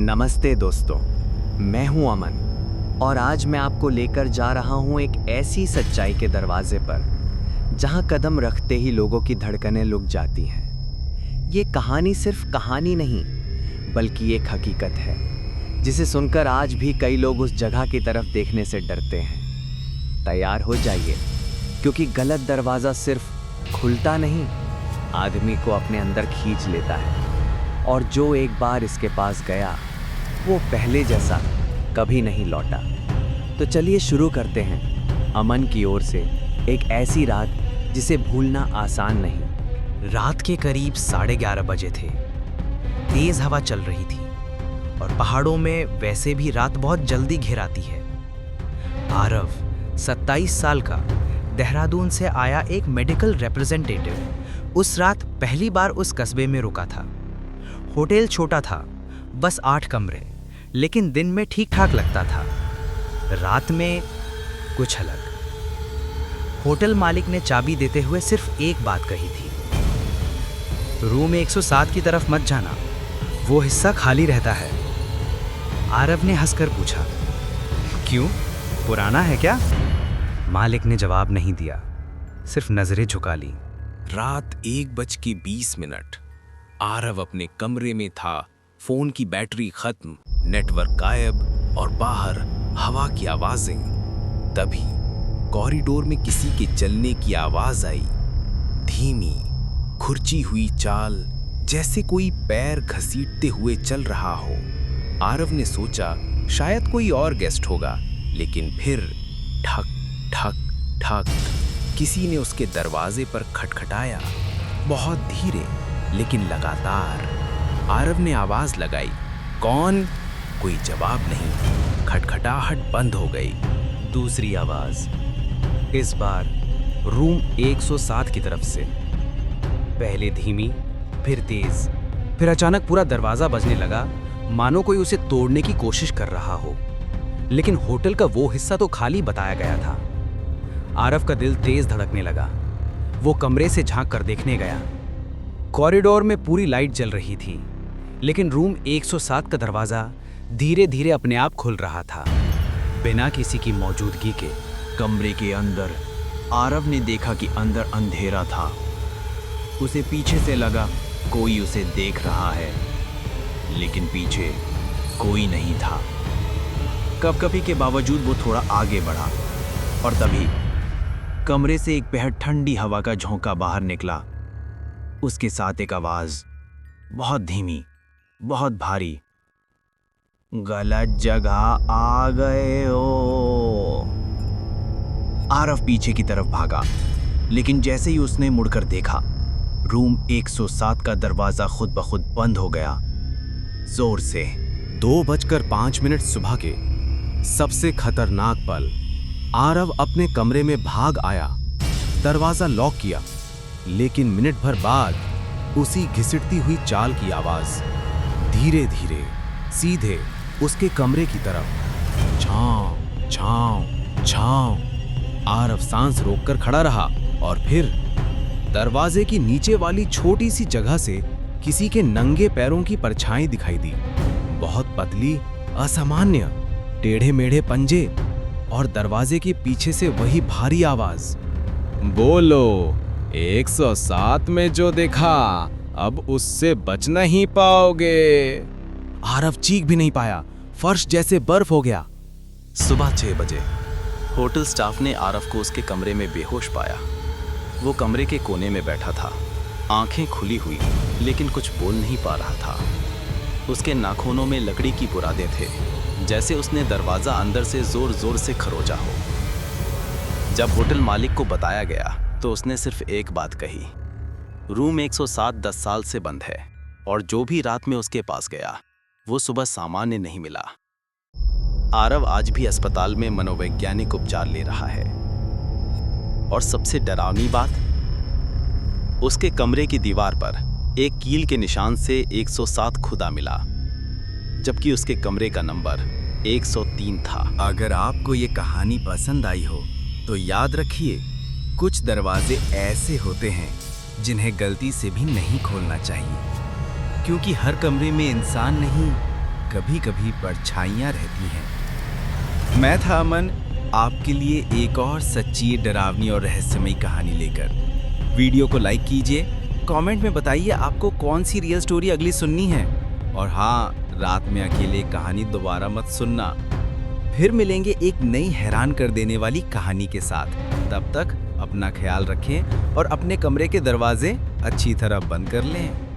नमस्ते दोस्तों, मैं हूं अमन और आज मैं आपको लेकर जा रहा हूं एक ऐसी सच्चाई के दरवाजे पर जहां कदम रखते ही लोगों की धड़कनें रुक जाती हैं। ये कहानी सिर्फ कहानी नहीं, बल्कि एक हकीकत है जिसे सुनकर आज भी कई लोग उस जगह की तरफ देखने से डरते हैं। तैयार हो जाइए, क्योंकि गलत दरवाज़ा सिर्फ खुलता नहीं, आदमी को अपने अंदर खींच लेता है। और जो एक बार इसके पास गया वो पहले जैसा कभी नहीं लौटा। तो चलिए शुरू करते हैं अमन की ओर से एक ऐसी रात जिसे भूलना आसान नहीं। रात के करीब 11:30 बजे थे। तेज हवा चल रही थी और पहाड़ों में वैसे भी रात बहुत जल्दी घिर आती है। आरव 27 साल का देहरादून से आया एक मेडिकल रिप्रेजेंटेटिव उस रात पहली बार उस कस्बे में रुका था। होटल छोटा था, बस 8 कमरे, लेकिन दिन में ठीक ठाक लगता था, रात में कुछ अलग। होटल मालिक ने चाबी देते हुए सिर्फ एक बात कही थी, रूम 107 की तरफ मत जाना, वो हिस्सा खाली रहता है। आरव ने हंसकर पूछा, क्यों, पुराना है क्या? मालिक ने जवाब नहीं दिया, सिर्फ नजरें झुका ली। रात 1:20। आरव अपने कमरे में था। फोन की बैटरी खत्म, नेटवर्क गायब और बाहर हवा की आवाजें। तभी कॉरिडोर में किसी के चलने की आवाज आई, धीमी, खुरची हुई चाल, जैसे कोई पैर घसीटते हुए चल रहा हो। आरव ने सोचा शायद कोई और गेस्ट होगा, लेकिन फिर ठक ठक ठक किसी ने उसके दरवाजे पर खटखटाया, बहुत धीरे लेकिन लगातार। आरव ने आवाज लगाई, कौन? कोई जवाब नहीं। खटखटाहट बंद हो गई। दूसरी आवाज, इस बार रूम 107 की तरफ से। पहले धीमी, फिर तेज, फिर अचानक पूरा दरवाजा बजने लगा, मानो कोई उसे तोड़ने की कोशिश कर रहा हो। लेकिन होटल का वो हिस्सा तो खाली बताया गया था। आरव का दिल तेज धड़कने लगा। वो कमरे से झांक कर देखने गया। कॉरिडोर में पूरी लाइट जल रही थी, लेकिन रूम 107 का दरवाजा धीरे धीरे अपने आप खुल रहा था, बिना किसी की मौजूदगी के। कमरे के अंदर आरव ने देखा कि अंदर अंधेरा था। उसे पीछे से लगा कोई उसे देख रहा है, लेकिन पीछे कोई नहीं था। कपकपी के बावजूद वो थोड़ा आगे बढ़ा और तभी कमरे से एक बेहद ठंडी हवा का झोंका बाहर निकला। उसके साथ एक आवाज, बहुत धीमी, बहुत भारी, गलत जगह आ गए हो। आरव पीछे की तरफ भागा, लेकिन जैसे ही उसने मुड़कर देखा, रूम 107 का दरवाजा खुद ब खुद बंद हो गया, जोर से। 2:05 सुबह के सबसे खतरनाक पल। आरव अपने कमरे में भाग आया, दरवाजा लॉक किया, लेकिन मिनट भर बाद उसी घिसटती हुई चाल की आवाज, धीरे धीरे सीधे उसके कमरे की तरफ। छांव छांव छांव। आरव सांस रोककर खड़ा रहा और फिर दरवाजे की नीचे वाली छोटी सी जगह से किसी के नंगे पैरों की परछाई दिखाई दी। बहुत पतली, असामान्य, टेढ़े मेढ़े पंजे और दरवाजे के पीछे से वही भारी आवाज, बोलो, 107 में जो देखा अब उससे बच नहीं पाओगे। आरव चीख भी नहीं पाया, फर्श जैसे बर्फ हो गया। सुबह 6 बजे होटल स्टाफ ने आरव को उसके कमरे में बेहोश पाया। वो कमरे के कोने में बैठा था, आंखें खुली हुई, लेकिन कुछ बोल नहीं पा रहा था। उसके नाखूनों में लकड़ी की बुरादें थे, जैसे उसने दरवाजा अंदर से जोर जोर से खरोचा हो। जब होटल मालिक को बताया गया तो उसने सिर्फ एक बात कही, रूम 107 10 साल से बंद है और जो भी रात में उसके पास गया वो सुबह सामान्य नहीं मिला। आरव आज भी अस्पताल में मनोवैज्ञानिक उपचार ले रहा है। और सबसे डरावनी बात, उसके कमरे की दीवार पर एक कील के निशान से 107 खुदा मिला, जबकि उसके कमरे का नंबर 103 था। अगर आपको ये कहानी पसंद आई हो तो याद रखिए, कुछ दरवाजे ऐसे होते हैं जिन्हें गलती से भी नहीं खोलना चाहिए, क्योंकि हर कमरे में इंसान नहीं, कभी कभी परछाइयाँ रहती हैं। मैं था अमन, आपके लिए एक और सच्ची, डरावनी और रहस्यमयी कहानी लेकर। वीडियो को लाइक कीजिए, कमेंट में बताइए आपको कौन सी रियल स्टोरी अगली सुननी है। और हाँ, रात में अकेले कहानी दोबारा मत सुनना। फिर मिलेंगे एक नई हैरान कर देने वाली कहानी के साथ। तब तक अपना ख्याल रखें और अपने कमरे के दरवाजे अच्छी तरह बंद कर लें।